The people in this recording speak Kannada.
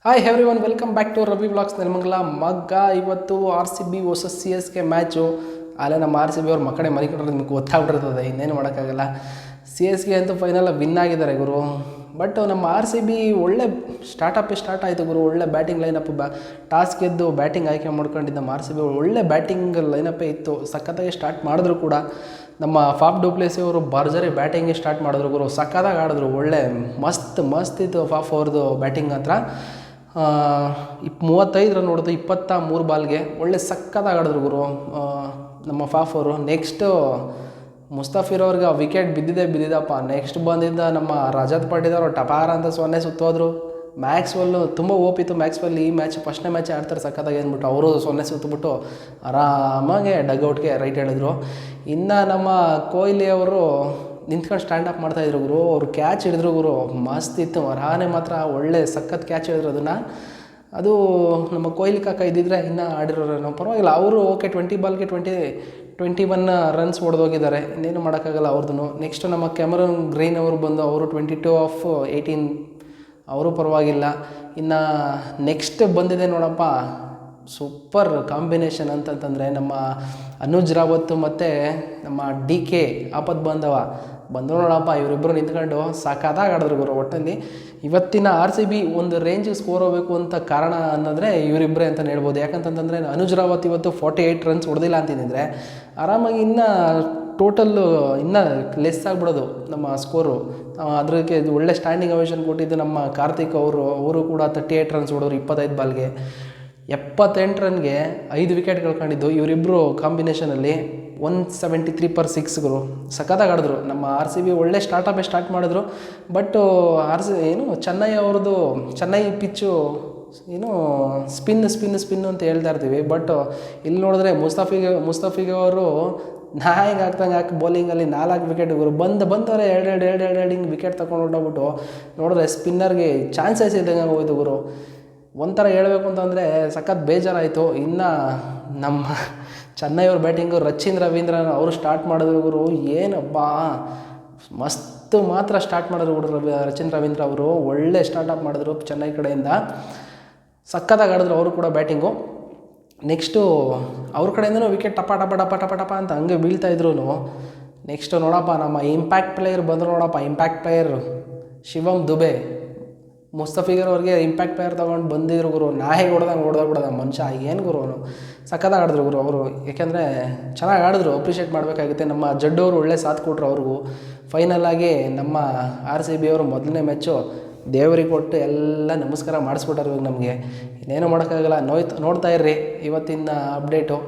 Hi everyone, welcome back to Ravi vlogs Nelamangala. ಇವತ್ತು R C B versus C S K match. ಅಲ್ಲೇ ನಮ್ಮ ಆರ್ ಸಿ ಬಿ ಅವ್ರ ಮಕ್ಕಳೇ ಮರಿಕೊಂಡ್ರೆ ನಿಮಗೆ ಗೊತ್ತಾಗ್ಬಿಟ್ಟಿರ್ತದೆ, ಇನ್ನೇನು ಮಾಡೋಕ್ಕಾಗಲ್ಲ. ಸಿ ಎಸ್ ಕೆ ಅಂತೂ ಫೈನಲ್ ವಿನ್ ಆಗಿದ್ದಾರೆ ಗುರು. ಬಟ್ ನಮ್ಮ ಆರ್ ಸಿ ಬಿ ಒಳ್ಳೆ ಸ್ಟಾರ್ಟ್ ಆಯಿತು ಗುರು. ಒಳ್ಳೆ ಬ್ಯಾಟಿಂಗ್ ಲೈನಪ್, ಟಾಸ್ ಗೆದ್ದು ಬ್ಯಾಟಿಂಗ್ ಆಯ್ಕೆ ಮಾಡ್ಕೊಂಡಿದ್ದ ನಮ್ಮ ಆರ್ ಸಿ ಬಿ ಒಳ್ಳೆ ಬ್ಯಾಟಿಂಗ್ ಲೈನಪ್ಪೇ ಇತ್ತು. ಸಖತ್ತಾಗಿ ಸ್ಟಾರ್ಟ್ ಮಾಡಿದ್ರು ಕೂಡ ನಮ್ಮ ಫಾಫ್ ಡು ಪ್ಲೆಸಿ ಅವರು ಭರ್ಜರಿ ಬ್ಯಾಟಿಂಗ್ಗೆ ಸ್ಟಾರ್ಟ್ ಮಾಡಿದ್ರು ಗುರು. ಸಖತ್ತಾಗಿ ಆಡಿದ್ರು, ಒಳ್ಳೆ ಮಸ್ತ್ ಇತ್ತು ಫಾಫ್ ಅವ್ರದ್ದು ಬ್ಯಾಟಿಂಗ್ ಹತ್ರ. 35 ರನ್ ಹೊಡೆದು 23 ಬಾಲ್ಗೆ ಒಳ್ಳೆ ಸಕ್ಕತ್ತಾಗಿ ಆಡಿದ್ರು ಗುರು ನಮ್ಮ ಫಾಫ್ ಅವರು. ನೆಕ್ಸ್ಟು ಮುಸ್ತಫಿರ್ ಅವ್ರಿಗೆ ವಿಕೆಟ್ ಬಿದ್ದಿದ್ದಪ್ಪ. ನೆಕ್ಸ್ಟ್ ಬಂದಿದ್ದ ನಮ್ಮ ರಜತ್ ಪಾಟಿದಾರ್ ಟಪಾರ ಅಂತ 0 ಸುತ್ತೋದ್ರು. ಮ್ಯಾಕ್ಸ್ವೆಲ್ಲು ತುಂಬ ಓಪಿತ್ತು. ಮ್ಯಾಕ್ಸ್ವೆಲ್ ಈ ಫಸ್ಟ್ನೇ ಮ್ಯಾಚ್ ಆಡ್ತಾರೆ ಸಕ್ಕತ್ತಾಗಿ ಅಂದ್ಬಿಟ್ಟು ಅವರು 0 ಸುತ್ತಬಿಟ್ಟು ಆರಾಮಾಗೆ ಡಗ್ಔಟ್ಗೆ ರೈಟ್ ಹೇಳಿದ್ರು. ಇನ್ನು ನಮ್ಮ ಕೊಹ್ಲಿ ಅವರು ನಿಂತ್ಕೊಂಡು ಸ್ಟ್ಯಾಂಡಪ್ ಮಾಡ್ತಾಯಿದ್ರು ಗುರು. ಅವರು ಕ್ಯಾಚ್ ಹಿಡಿದ್ರು ಗುರು, ಮಸ್ತ್ ಇತ್ತು. ರಹಾನೆ ಮಾತ್ರ ಒಳ್ಳೆ ಸಖತ್ ಕ್ಯಾಚ್ ಹಿಡಿದ್ರು. ಅದು ನಮ್ಮ ಕೊಹ್ಲಿ ಕಾಕ ಇದ್ದಿದ್ರೆ ಇನ್ನೂ ಆಡಿರೋರು ಪರವಾಗಿಲ್ಲ. ಅವರು ಓಕೆ 20 ಬಾಲ್ಗೆ 21 ರನ್ಸ್ ಹೊಡೆದೋಗಿದ್ದಾರೆ, ಇನ್ನೇನು ಮಾಡೋಕ್ಕಾಗಲ್ಲ ಅವ್ರದ್ದು. ನೆಕ್ಸ್ಟ್ ನಮ್ಮ ಕ್ಯಾಮರನ್ ಗ್ರೀನ್ ಅವರು ಬಂದು ಅವರು 22 ಆಫ್ 18, ಅವರು ಪರವಾಗಿಲ್ಲ. ಇನ್ನು ನೆಕ್ಸ್ಟ್ ಬಂದಿದೆ ನೋಡಪ್ಪ, ಸೂಪರ್ ಕಾಂಬಿನೇಷನ್ ಅಂತಂತಂದರೆ ನಮ್ಮ ಅನುಜ್ ರಾವತ್ ಮತ್ತು ನಮ್ಮ ಡಿ ಕೆ ಆಪತ್ ಬಂದರು ನೋಡಪ್ಪ. ಇವರಿಬ್ಬರು ನಿಂತ್ಕೊಂಡು ಸಾಕಾದಾಗ ಆಡಿದ್ರು ಗುರು. ಒಟ್ಟಲ್ಲಿ ಇವತ್ತಿನ ಆರ್ ಸಿ ಬಿ ಒಂದು ರೇಂಜಿಗೆ ಸ್ಕೋರ್ ಹೋಗಬೇಕು ಅಂತ ಕಾರಣ ಅನ್ನೋದ್ರೆ ಇವರಿಬ್ಬರೇ ಅಂತಲೇ ಹೇಳ್ಬೋದು. ಯಾಕಂತಂದರೆ ಅನುಜ್ ರಾವತ್ ಇವತ್ತು 48 ರನ್ಸ್ ಹೊಡೆದಿಲ್ಲ ಅಂತಂದರೆ ಆರಾಮಾಗಿ ಇನ್ನೂ ಟೋಟಲ್ಲು ಇನ್ನೂ ಲೆಸ್ ಆಗಿಬಿಡೋದು ನಮ್ಮ ಸ್ಕೋರು. ಅದಕ್ಕೆ ಒಳ್ಳೆ ಸ್ಟ್ಯಾಂಡಿಂಗ್ ಅವೇಷನ್ ಕೊಟ್ಟಿದ್ದು ನಮ್ಮ ಕಾರ್ತಿಕ್ ಅವರು ಕೂಡ 38 ರನ್ಸ್ ಹೊಡೋರು 25 ಬಾಲ್ಗೆ. 78 ರನ್ಗೆ 5 ವಿಕೆಟ್ ಕಳ್ಕೊಂಡಿದ್ದು ಇವರಿಬ್ಬರು ಕಾಂಬಿನೇಷನಲ್ಲಿ. 173 per 6 ಗುರು. ಸಖತ್ತಾಗಿ ಆಡಿದ್ರು ನಮ್ಮ ಆರ್ ಸಿ ಬಿ. ಒಳ್ಳೆ ಸ್ಟಾರ್ಟ್ ಮಾಡಿದ್ರು. ಬಟ್ ಚೆನ್ನೈ ಅವ್ರದ್ದು ಚೆನ್ನೈ ಪಿಚ್ಚು ಸ್ಪಿನ್ ಅಂತ ಹೇಳ್ತಾ ಇರ್ತೀವಿ. ಬಟ್ ಇಲ್ಲಿ ನೋಡಿದ್ರೆ ಮುಸ್ತಫಿಗೆ ಅವರು ನಾಯಿಗೆ ಹಾಕಿ ಬೌಲಿಂಗಲ್ಲಿ 4 ವಿಕೆಟ್ ಗುರು. ಬಂದವರೆ ಎರಡು ಹಿಂಗೆ ವಿಕೆಟ್ ತೊಗೊಂಡು ಹೊಟ್ಟೋಗ್ಬಿಟ್ಟು ನೋಡಿದ್ರೆ ಸ್ಪಿನ್ನರ್ಗೆ ಚಾನ್ಸಸ್ ಇದ್ದಂಗೆ ಹೋಯ್ತು ಗುರು. ಒಂಥರ ಹೇಳಬೇಕು ಅಂತಂದರೆ ಸಖತ್ ಬೇಜಾರಾಯಿತು. ಇನ್ನು ನಮ್ಮ ಚೆನ್ನೈಯವ್ರ ಬ್ಯಾಟಿಂಗು ರಚಿನ್ ರವೀಂದ್ರ ಅವರು ಸ್ಟಾರ್ಟ್ ಮಾಡಿದ್ರು ಗುರು. ಏನಬ್ಬಾ ಮಸ್ತ್ ಮಾತ್ರ ಸ್ಟಾರ್ಟ್ ಮಾಡಿದ್ರು ಗುರು. ರಚಿನ್ ರವೀಂದ್ರ ಅವರು ಒಳ್ಳೆ ಸ್ಟಾರ್ಟಪ್ ಮಾಡಿದ್ರು ಚೆನ್ನೈ ಕಡೆಯಿಂದ. ಸಖತ್ತಾಗಿ ಆಡಿದ್ರು ಅವರು ಕೂಡ ಬ್ಯಾಟಿಂಗು. ನೆಕ್ಸ್ಟು ಅವ್ರ ಕಡೆಯಿಂದನೂ ವಿಕೆಟ್ ಟಪ ಅಂತ ಹಂಗೆ ಬೀಳ್ತಾಯಿದ್ರು. ನೆಕ್ಸ್ಟು ನೋಡಪ್ಪ ನಮ್ಮ ಇಂಪ್ಯಾಕ್ಟ್ ಪ್ಲೇಯರ್ ಬಂದರು ನೋಡಪ್ಪ. Impact player Shivam Dube. ಮುಸ್ತಫಿಗರ್ ಅವ್ರಿಗೆ ಇಂಪ್ಯಾಕ್ಟ್ ಪ್ಲೇಯರ್ ತೊಗೊಂಡು ಬಂದಿದ್ರು ಗುರು. ನಾಯಿಗೆ ಹೊಡೆದೋಗ್ಬಿಡೋದ ಮನುಷ್ಯ. ಏನು ಗುರು ಅವನು ಸಖತ್ತಾಗಿ ಆಡಿದ್ರು ಗುರು ಅವರು. ಯಾಕೆಂದರೆ ಚೆನ್ನಾಗಿ ಆಡಿದ್ರು, ಅಪ್ರಿಷಿಯೇಟ್ ಮಾಡಬೇಕಾಗುತ್ತೆ. ನಮ್ಮ ಜಡ್ಡವರು ಒಳ್ಳೆ ಸಾಥ್ ಕೊಟ್ಟರು ಅವ್ರಿಗೂ. ಫೈನಲಾಗಿ ನಮ್ಮ ಆರ್ ಸಿ ಬಿ ಅವರು ಮೊದಲನೇ ಮ್ಯಾಚು ದೇವರಿಗೆ ಕೊಟ್ಟು ಎಲ್ಲ ನಮಸ್ಕಾರ ಮಾಡಿಸ್ಬಿಟ್ಟಾರೆ ಇವಾಗ ನಮಗೆ. ಇನ್ನೇನು ಮಾಡೋಕ್ಕಾಗಲ್ಲ. ನೋಡ್ತಾ ಇರ್ರಿ ಇವತ್ತಿನ ಅಪ್ಡೇಟು.